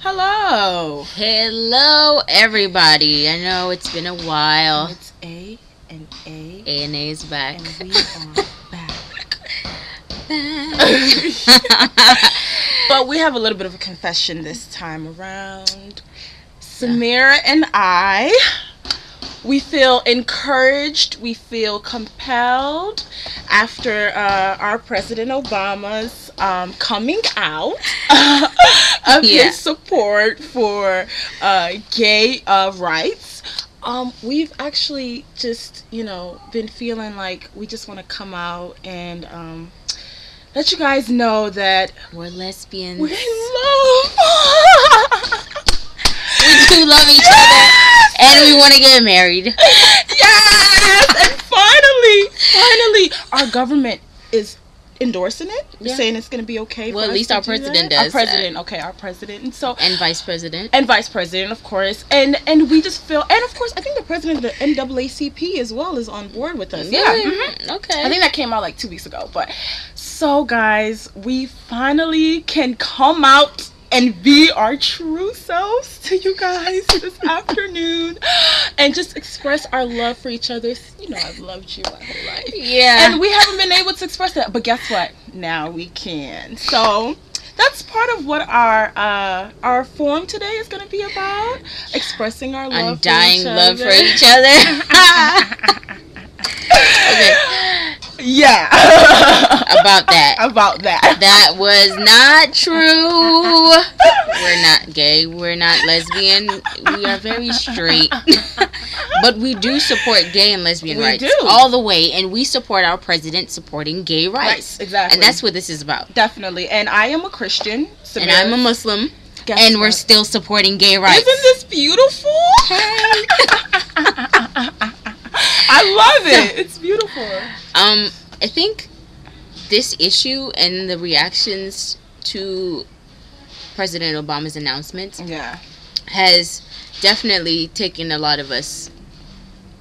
Hello. Hello, everybody. I know it's been a while. And it's A and A. A and A is back. And we are back. But we have a little bit of a confession this time around. Samira and I, we feel encouraged, we feel compelled after our President Obama's coming out of his support for gay rights. We've actually just, been feeling like we just want to come out and let you guys know that we're lesbians. We're in love. We do love each other, and we want to get married. Yes, and finally, our government is endorsing it. They're saying it's going to be okay. Well, at least our president does. Our president, our president, and vice president, of course, and we just feel, and of course, I think the president of the NAACP as well is on board with us. Yeah, okay. I think that came out like 2 weeks ago, but so guys, we finally can come out and be our true selves to you guys this afternoon and just express our love for each other. I've loved you my whole life. Yeah. And we haven't been able to express that, but guess what? Now we can. So that's part of what our forum today is going to be about, expressing our love undying for each love other. for each other. Okay. Yeah. About that. That was not true. We're not gay. We're not lesbian. We are very straight. But we do support gay and lesbian rights all the way. And we support our president supporting gay rights. Right, exactly. And that's what this is about. Definitely. And I am a Christian. And I'm a Muslim. And we're still supporting gay rights. Isn't this beautiful? Hey. I love it. It's beautiful. I think this issue and the reactions to President Obama's announcements has definitely taken a lot of us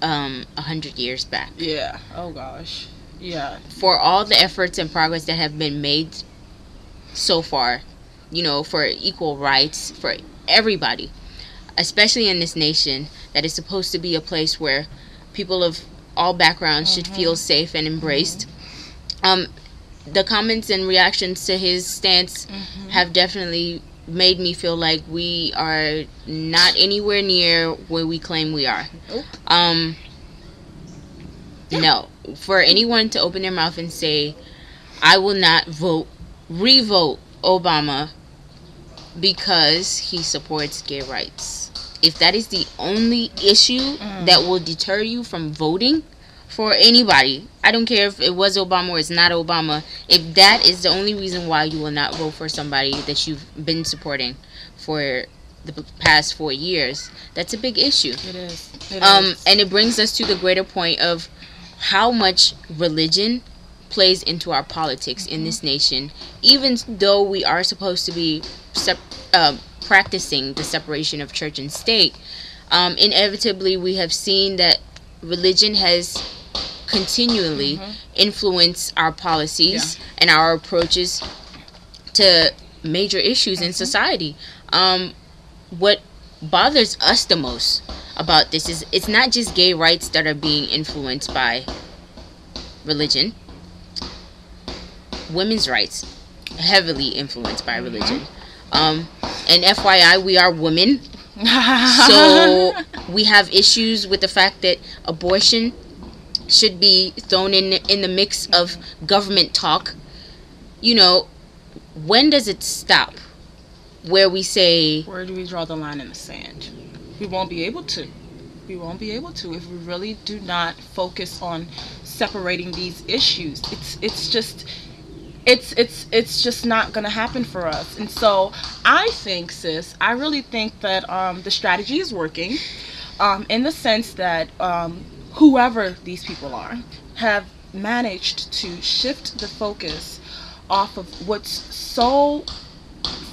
100 years back. Yeah. Oh gosh. Yeah. For all the efforts and progress that have been made so far, for equal rights for everybody, especially in this nation that is supposed to be a place where people of all backgrounds should feel safe and embraced. The comments and reactions to his stance have definitely made me feel like we are not anywhere near where we claim we are. No, for anyone to open their mouth and say, I will not revote Obama because he supports gay rights. If that is the only issue that will deter you from voting for anybody, I don't care if it was Obama or it's not Obama, if that is the only reason why you will not vote for somebody that you've been supporting for the past 4 years, that's a big issue. It is. And it brings us to the greater point of how much religion plays into our politics in this nation, even though we are supposed to be practicing the separation of church and state. Inevitably, we have seen that religion has continually influenced our policies and our approaches to major issues in society. What bothers us the most about this is it's not just gay rights that are being influenced by religion. Women's rights, heavily influenced by religion. And FYI, we are women, so we have issues with the fact that abortion should be thrown in the mix of government talk. When does it stop? Where we say, where do we draw the line in the sand? We won't be able to. If we really do not focus on separating these issues. It's just not gonna happen for us. And so I think, sis, I really think that the strategy is working, in the sense that whoever these people are have managed to shift the focus off of what's so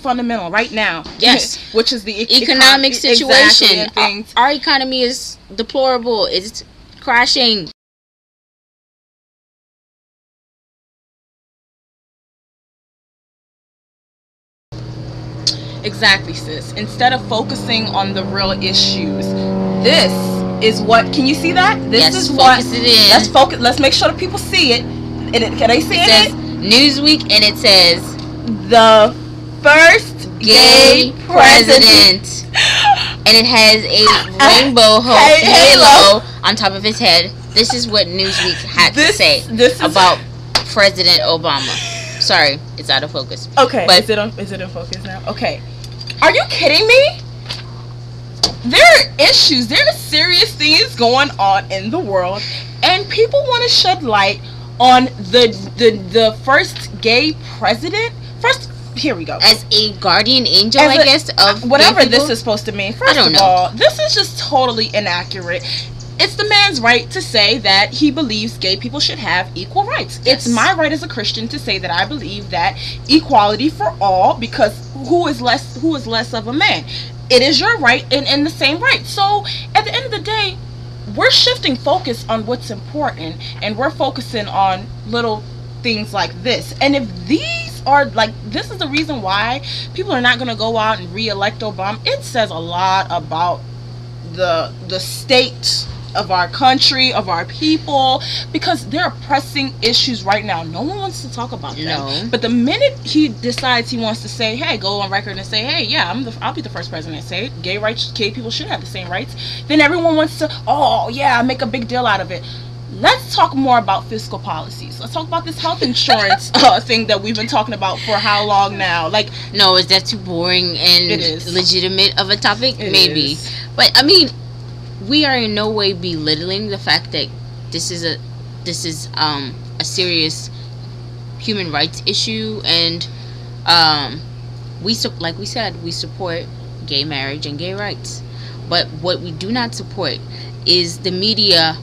fundamental right now. Yes. Which is the economic situation. Exactly, and things. Our economy is deplorable. It's crashing. Exactly, sis. Instead of focusing on the real issues, this is what. Can you see that? This is what. Focus it in. Let's focus. Let's make sure that people see it. Can they see it? It says Newsweek, and it says the first gay president. And it has a rainbow halo on top of his head. This is what Newsweek had to say about President Obama. Sorry, it's out of focus. Okay, but is it in focus now? Okay. Are you kidding me? There are issues. There are serious things going on in the world, and people want to shed light on the first gay president. First, here we go. As a guardian angel, I guess, of whatever this is supposed to mean. First of all, this is just totally inaccurate. It's the man's right to say that he believes gay people should have equal rights. Yes. It's my right as a Christian to say that I believe that equality for all, because who is less of a man? It is your right and the same right. So at the end of the day, we're shifting focus on what's important, and we're focusing on little things like this. And if these are like, this is the reason why people are not going to go out and re-elect Obama, it says a lot about the state of our country, of our people, because there are pressing issues right now. No one wants to talk about them. No. But the minute he decides he wants to say, hey, go on record and say, hey, yeah, I'll be the first president to say it. Gay people should have the same rights. Then everyone wants to, oh yeah, make a big deal out of it. Let's talk more about fiscal policies. Let's talk about this health insurance thing that we've been talking about for how long now? Like, no, is that too boring and legitimate of a topic? Maybe. But I mean, we are in no way belittling the fact that this is a serious human rights issue, and like we said, we support gay marriage and gay rights. But what we do not support is the media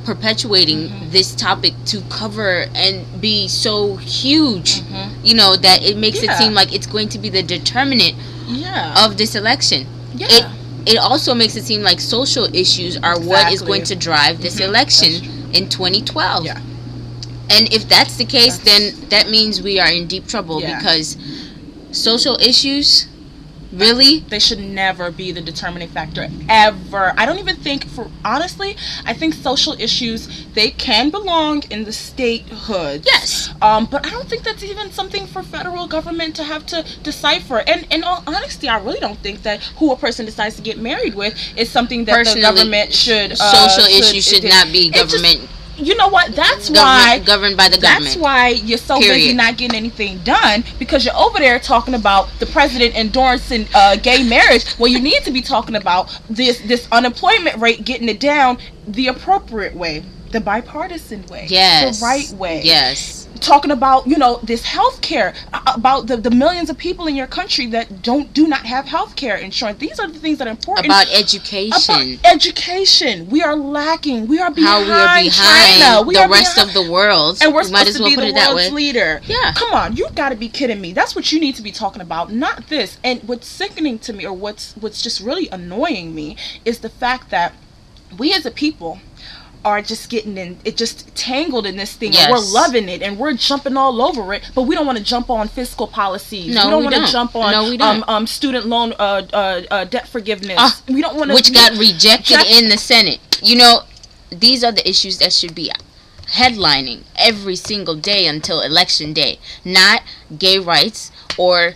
perpetuating this topic to cover and be so huge, you know, that it makes it seem like it's going to be the determinant of this election. It also makes it seem like social issues are what is going to drive this election in 2012. Yeah. And if that's the case, then that means we are in deep trouble, because social issues, really, they should never be the determining factor ever. I don't even think, honestly, I think social issues, they can belong in the statehood. Yes. But I don't think that's even something for federal government to have to decipher. And in all honesty, I really don't think that who a person decides to get married with is something that the government should. Social issues should not be government. You know what? That's why governed by the government. That's why you're so busy not getting anything done, because you're over there talking about the president endorsing gay marriage when you need to be talking about this unemployment rate, getting it down the appropriate way, the bipartisan way, the right way. Yes. Talking about, you know, this health care, about the millions of people in your country that do not have health care insurance. These are the things that are important. About education. We are lacking. We are behind. How we are behind China. The rest of the world. And we're supposed to be the world's leader. Yeah. Come on, you got to be kidding me. That's what you need to be talking about, not this. And what's sickening to me, or what's just really annoying me, is the fact that we as a people are just just tangled in this thing, and we're loving it, and we're jumping all over it, but we don't want to jump on fiscal policies. No, we don't want to jump on student loan debt forgiveness. We don't want to, which got rejected in the Senate. You know, these are the issues that should be headlining every single day until election day, not gay rights or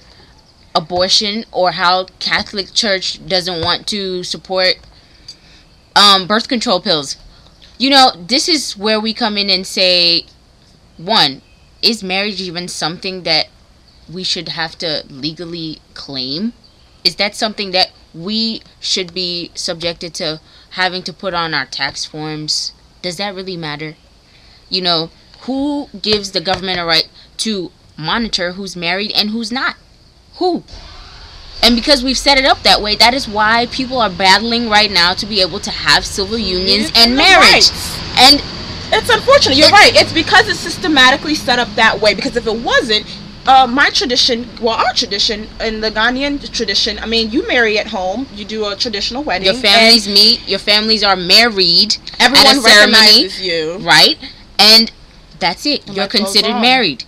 abortion, or how Catholic Church doesn't want to support birth control pills. You know, this is where we come in and say, one, is marriage even something that we should have to legally claim? Is that something that we should be subjected to having to put on our tax forms? Does that really matter? You know, who gives the government a right to monitor who's married and who's not? Who? And because we've set it up that way, that is why people are battling right now to be able to have civil unions and marriage. And it's unfortunate. You're right. It's because it's systematically set up that way. Because if it wasn't, my tradition, well, our tradition, in the Ghanaian tradition, I mean, you marry at home. You do a traditional wedding. Your families meet. Your families are married. Everyone recognizes you. Right? And that's it. You're considered married.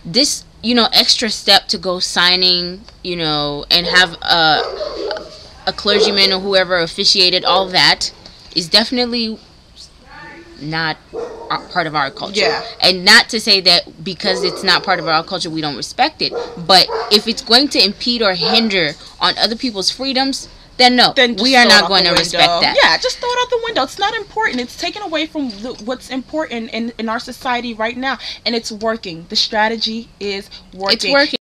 This extra step to go signing, and have a clergyman or whoever officiated, all that is definitely not part of our culture. Yeah. And not to say that because it's not part of our culture we don't respect it, but if it's going to impede or hinder on other people's freedoms, then no, we are not going to respect that. Yeah, just throw it out the window. It's not important. It's taken away from what's important in our society right now, and it's working. The strategy is working. It's working.